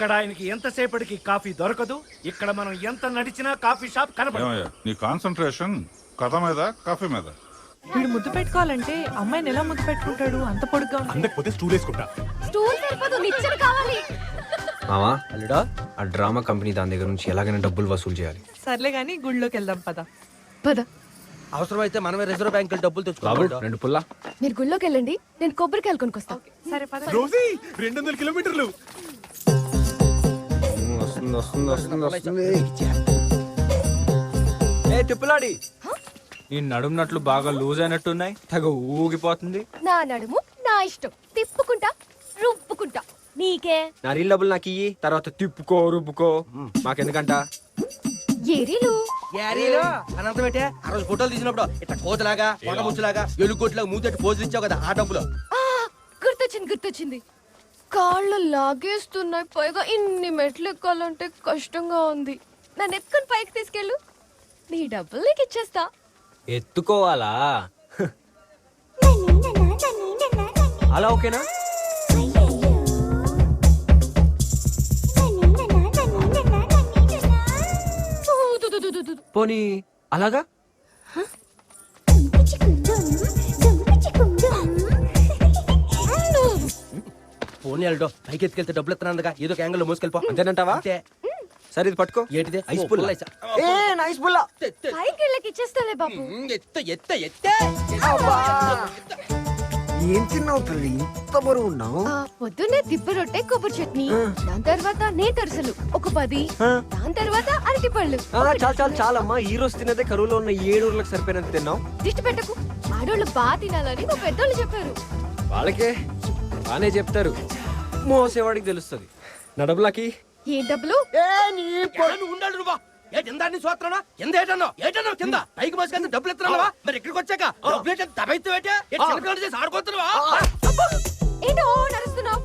ఇక్కడ ఆయనకి ఎంతసేపటికి కాఫీ దొరకదు. ఇక్కడ మనం ఎంత నడిచినా కాఫీ షాప్ కనబడదు. నీ కాన్సంట్రేషన్ కథ మీద కాఫీ మీద. వీడు ముద్దు పెట్టుకోవాలంటే అమ్మాయిని ఎలా ముద్దు పెట్టుకుంటాడు? అంత పొడుగ్గా ఉంది. అందకపోతే స్టూల్ వేసుకుంటా. స్టూల్ సరిపోదు, నిచ్చెన కావాలి. మామా అల్లుడా, ఆ డ్రామా కంపెనీ దాని దగ్గర నుంచి ఎలాగైనా డబ్బులు వసూలు చేయాలి. సర్లే గానీ గుళ్ళోకి వెళ్దాం పద. పద. అవసరమైతే మనమే రిజర్వ్ బ్యాంక్ డబ్బులు బాబు తెచ్చుకోవాలి. 2 పుల్లా. మీరు గుళ్ళోకి వెళ్ళండి, నేను కొబ్బరికాయలు కొనుక్కొస్తా. సరే పద. రోజీ 200 కిలోమీటర్లు. వస్తుంది వస్తుంది వస్తుంది వస్తుంది. ఏ తిప్పులాడి, నీ నడుమునట్లు బాగా లూజ్ అయినట్టున్నాయి, తెగ ఊగిపోతుంది. నా నడుము నా ఇష్టం, తిప్పుకుంటా రుప్పుకుంటా. నీకే? నా రీల్ డబ్బులు నాకు ఇయ్యి, తర్వాత తిప్పుకో రుబ్బుకో, మాకెందుకంట. ఏరీలు యారీలో అనంతం ఏంటే ఆ రోజు ఫోటోలు తీసినప్పుడు ఇట్లా కోతలాగా కొండముచ్చులాగా ఎలుగొట్లాగా మూతెట్టు పోజులు ఇచ్చావు కదా, ఆ డబ్బులు. గుర్తొచ్చింది. కాళ్ళు లాగేస్తున్నాయి, పైగా ఇన్ని మెట్లు ఎక్కాలంటే కష్టంగా ఉంది. నన్ను ఎత్తుకొని పైకి తీసుకెళ్ళు, నీ డబ్బులు నీకు ఇచ్చేస్తా. ఎత్తుకోవాలా? అలా ఓకేనా? పోనీ అలాగా? ఫోన్ వెళ్ళడో పైకి ఎత్తుకెళ్తే డబ్బులు ఎత్తున్నానుగా, ఏదో ఒక యాంగిల్ మోసుకెళ్ళిపో. అంతేనంటావా? అంతే. సరే ఇది పట్టుకో. ఏంటిది? ఐస్ పుల్ల. ఏ నైస్ పుల్ల. పైకి వెళ్ళకి ఇచ్చేస్తాలే బాబు. ఎత్తే ఏం తిన్నావు తల్లి, ఇంత బరువు ఉన్నావు? పొద్దున్నే దిబ్బ రొట్టె కొబ్బరి చట్నీ, దాని తర్వాత నేతరసలు ఒక 10, దాని తర్వాత అరటి పళ్ళు. చాలు చాలు చాలమ్మా, ఈ రోజు తిన్నదే కరువులో ఉన్న 7 ఊర్లకు సరిపోయినంత తిన్నావు. దిష్టి పెట్టకు, ఆడోళ్ళు బాగా తినాలని మా పెద్దోళ్ళు చెప్పారు. వాళ్ళకే బానే చెప్తారు, మోసేవాడికి తెలుస్తుంది. నా డబ్బులకి ఏ డబ్బులు? ఉండాలి నువ్వా? ఏంటి సోత్రనా? ఏటన్నా కింద పైకి మోసుకెళ్తే డబ్బులు ఎత్తున్నావా? మరి ఇక్కడికి వచ్చాక చేసి ఆడుకోతున్నావా? ఏంటో నడుస్తున్నావు?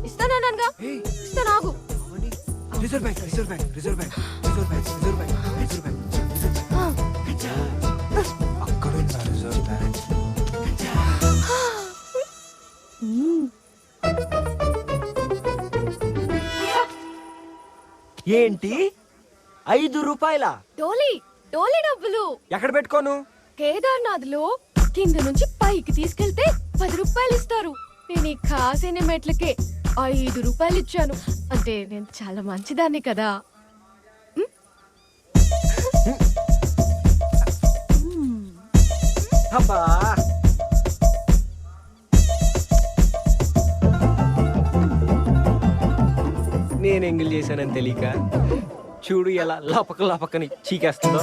ఇస్తానాగా, ఇస్తా నాగు. Reserve bank reserve bank reserve bank reserve bank reserve bank reserve bank అక్కడ ఉందా రిజర్వ్ బ్యాంక్? ఏంటి 5 రూపాయల? డోలీ డబ్బులు. ఎక్కడ పెట్టుకోను? కేదార్నాథ్ లో కింద నుంచి పైకి తీసుకెళ్తే 10 రూపాయలు ఇస్తారు. నేను ఈ కాసిన మెట్లకే 5 రూపాయలు ఇచ్చాను. అంటే నేను చాలా మంచిదాన్ని కదా. అబ్బా నేను ఎంగిల్ చేశానని తెలియక చూడు ఎలా లపక లపకని చీకేస్తుందో.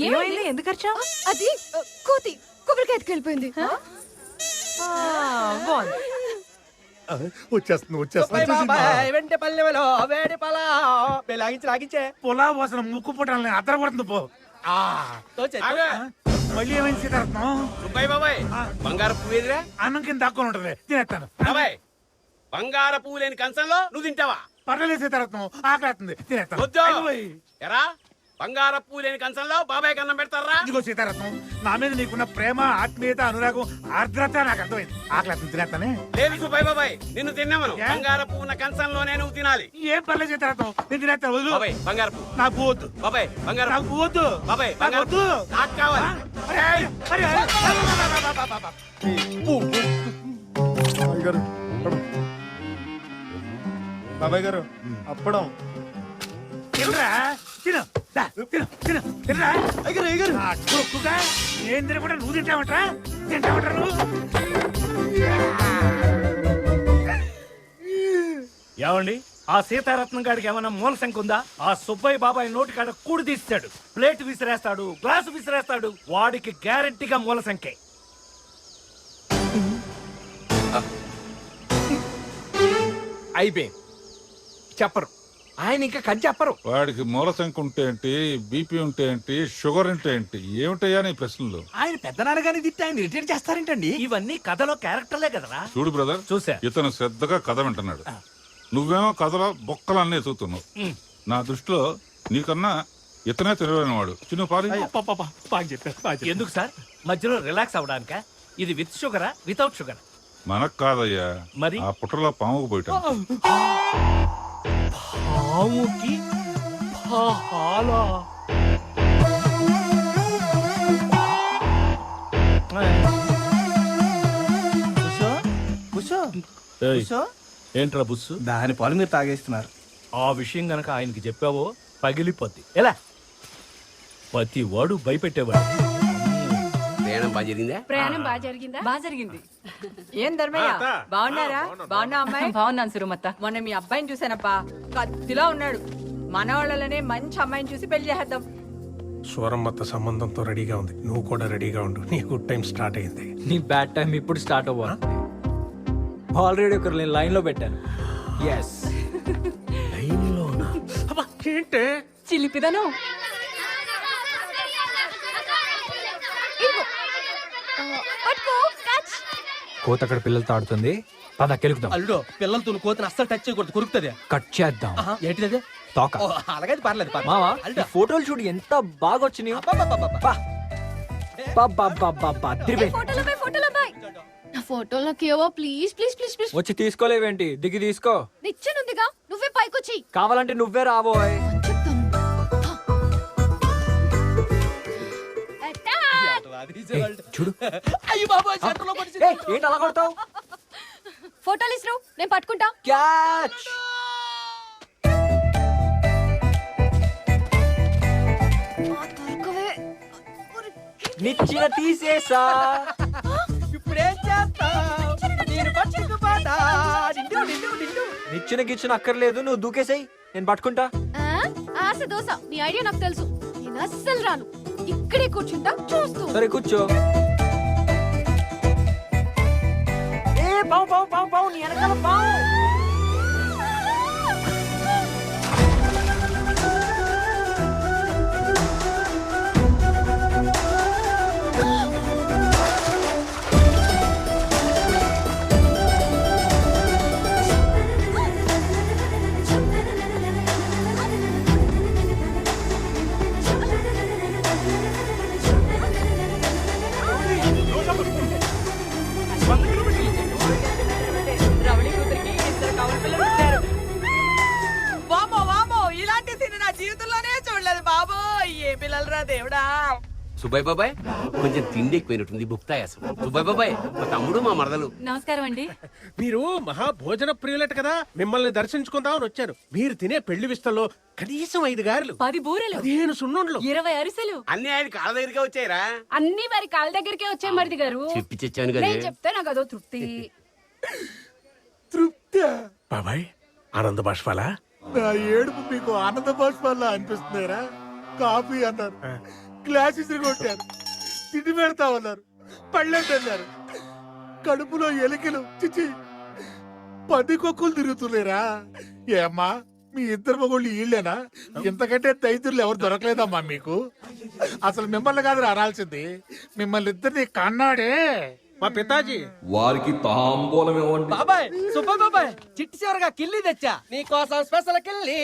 ఏమైంది? ఎందుకు వచ్చావు? అది కోతి కొబ్బరికాయ ఎత్తుకెళ్ళిపోయింది. బాగుంది. వచ్చేస్తున్నా. వెంట పల్లెలో వేడి పలా లాగించే పొలా వాసన ముక్కు పుట్టాలని అద్దర కొడుతుంది పో. మళ్ళీ ఏమైంది సీతారత్నం? బాబాయ్ బంగారు పువ్వు ఎదురా అన్నం కింద దాక్కొని ఉంటది, తినేస్తాను. బాబాయ్ బంగార పువ్వు లేని కంచంలో నువ్వు తింటావా? పర్లేదు సీతారత్నం, ఆకలేస్తుంది, తినేస్తాను. వద్దు. ఎరా బంగార పువ్వు లేని కంచంలో బాబాయ్ కన్నం పెడతారా? ఇదిగో సీతారత్నం, నా మీద నీకున్న ప్రేమ, ఆత్మీయత, అనురాగం, ఆర్ద్రత నాకు అర్థమైంది. ఆకలేస్తుంది, తినేస్తానే. లేదు సుబ్బయ్య బాబాయ్, నిన్ను తిన్నామను. ఏ? బంగార పువ్వు ఉన్న కంచంలోనే నువ్వు తినాలి. ఏం పర్లేదు సీతారత్నం, నేను తినేస్తాను. వద్దు బాబాయ్ బంగార పువ్వు. నాకు పోవద్దు. బాబాయ్ బంగార నాకు పోవద్దు. బాబాయ్ నాకు బంగార వద్దు. నాకు కావాలి. అరే, అరే, అరే. బాబాయ్ గారు అప్పడం. తినరా, తిను, దా, తిను, తిను, తినరా. ఆ, కొక్కుగా ఏం తినకుండా నువ్వు తింటామంటరా? తింటామంటారా నువ్వు? ఏమండి, ఆ సీతారత్నం గాడికి ఏమైనా మూల సంఖ్య ఉందా? ఆ సుబ్బయ్య బాబాయ్ నోటి కాడ కూడి తీస్తాడు, ప్లేట్ విసిరేస్తాడు, గ్లాసు విసిరేస్తాడు. వాడికి గ్యారెంటీగా మూల సంఖ్య. అయిపోయింది, చెప్పరు ఆయన, ఇంకా కట్ చెప్పరు. వాడికి మూల సంఖ్య ఉంటే ఏంటి, బీపీ ఉంటే ఏంటి, షుగర్ ఉంటే ఏంటి, ఏమిటయ్యా నీ ప్రశ్నలు? ఆయన పెద్దనాన్నగాని తిట్టి ఆయన రిటైర్ చేస్తారేంటండి? ఇవన్నీ కథలో క్యారెక్టర్లే కదరా. చూడు బ్రదర్, చూసా. ఇతను శ్రద్ధగా కథ వింటున్నాడు. నువ్వేమో కథలో బొక్కలన్నీ ఎత్తుతున్నావు. నా దృష్టిలో నీకన్నా ఇతనే తెలివైన వాడు. చిన్న పారి. ఎందుకు సార్ మధ్యలో రిలాక్స్ అవడానికా? ఇది విత్ షుగరా వితౌట్ షుగర్? మనకు కాదయ్యా, మరి? ఆ పుట్టలో పాముకు పోయటం. పాముకి పాలా? ఏయ్, ఏంట్రా బుస్సు? దాని పాలు మీరు తాగేస్తున్నారు. ఆ విషయం గనక ఆయనకి చెప్పావో పగిలిపోద్ది. ఎలా? ప్రతి వాడు భయపెట్టేవాడు. ప్రయాణం బాగా జరిగిందా? ప్రయాణం బాగా జరిగిందా? బాగా జరిగింది. ఏం ధర్మయ్య బాగున్నారా? బాగున్నా అమ్మాయి? బాగున్నాను సురుమత్త. మొన్న మీ అబ్బాయిని చూసానప్పా, కత్తిలా ఉన్నాడు. మన వాళ్ళనే మంచి అమ్మాయిని చూసి పెళ్లి చేద్దాం. స్వరమ్మత్త సంబంధంతో రెడీగా ఉంది, నువ్వు కూడా రెడీగా ఉండు. నీ గుడ్ టైం స్టార్ట్ అయింది. నీ బ్యాడ్ టైం ఇప్పుడు స్టార్ట్ అవ్వాలి. ఆల్రెడీ ఒకరు నేను లైన్ లో పెట్టాను. ఎస్. ఏంటే చిలిపిదను. పట్టుకో, catch. కోత అక్కడ పిల్లలతో ఆడుతుంది. పద కెలుకుదాం. అల్లుడు పిల్లలతో కోతిని అస్సలు టచ్ చేయకూడదు, కొరుకుతుంది. కట్ చేద్దాం. ఏంటిది? తోక. అలాగైతే పర్లేదు మావా ఈ అల్లుడు ఫోటోలు చూడు ఎంత బాగా వచ్చినాయో. ఫోటోలో బాయ్, ఫోటోలో బాయ్. నా ఫోటోలో కేవో ప్లీజ్ ప్లీజ్ ప్లీజ్ ప్లీజ్. వచ్చి తీసుకోలేవేంటి? దిగి తీసుకో. నిచ్చెనుందిగా, నువ్వే పైకొచ్చి కావాలంటే నువ్వే రాబోయ్. చూడు. అయ్యి బాబోయ్, సెంటర్లో పడిచి- ఏయ్, ఏంటి అలా కొడతావు? ఫోటోలు ఇస్తారు, నేను పట్టుకుంటా. క్యాచ్. దొరకవే. నిచ్చిన తీసేసా. ఇప్పుడేం చేస్తావ్? నేను పట్టుకుపోతా. నిండు, నిండు, నిండు. నిచ్చిన గిచ్చిన అక్కర్లేదు, నువ్వు దూకేసేయ్, నేను పట్టుకుంటా. ఆ, ఆశ దోశ, నీ ఐడియా నాకు తెలుసు. నేను అస్సలు రాను, ఇక్కడే కూర్చుంటా చూస్తూ. సరే కూర్చో. ఏ పావు పావు పావు పావు, నీ వెనకాల పావు. రవళి కూతురికి ఇద్దరు కవల పిల్లలు పుట్టారు. వామో వామో, ఇలాంటి సీన్ నా జీవితంలోనే చూడలేదు బాబు. ఏ పిల్లలరా దేవుడా. సుబ్బయ్య బాబాయ్ కొంచెం తిండి ఎక్కువైనట్టుంది, భుక్తాయాసం. సుబ్బయ్య బాబాయ్ మా తమ్ముడు మా మరదలు. నమస్కారం అండి. మీరు మహా భోజన ప్రియులట కదా, మిమ్మల్ని దర్శించుకుందామని వచ్చాను. మీరు తినే పెళ్లి విస్తల్లో కనీసం 5 గారెలు, 10 బూరెలు, 15 సున్నుండ్లు. 20 అరిసెలు. అన్ని ఆయన కాళ్ళ దగ్గరికే వచ్చాయిరా. అన్ని వారి కాళ్ళ దగ్గరికే వచ్చాయి మరిది గారు. చెప్పి తెచ్చాను కదా. నేను చెప్తే నాకు అదో తృప్తి. బాబాయ్ ఆనంద బాష్పాలా? నా ఏడుపు మీకు ఆనంద బాష్పాల్లా అనిపిస్తున్నారా? కాఫీ అన్నారు, గ్లాస్ ఇసిరి కొట్టారు, తిండి పెడతా ఉన్నారు, పళ్ళెంటన్నారు, కడుపులో ఎలికలు చిచి 10 కొక్కులు తిరుగుతున్నారా? ఏమ్మా మీ ఇద్దరు మగోళ్ళు ఈళ్ళేనా? ఇంతకంటే దైతులు ఎవరు దొరకలేదమ్మా మీకు. అసలు మిమ్మల్ని కాదు రాల్సింది, మిమ్మల్ని ఇద్దరిని కన్నాడే మా పితాజీ. వారికి తాంబూలం ఇవ్వండి. బాబాయ్ సుబ్బయ్య బాబాయ్, చిట్టి చివరగా కిల్లి తెచ్చా నీకోసం, స్పెషల్ కిల్లి.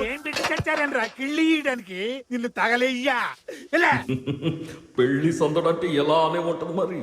ఏం పెట్టి తెచ్చారని రా కిళ్ళి ఇయడానికి? నిన్ను తగలేయ్యా. పెళ్లి సందడంటే ఎలా అనే ఉంటది మరి.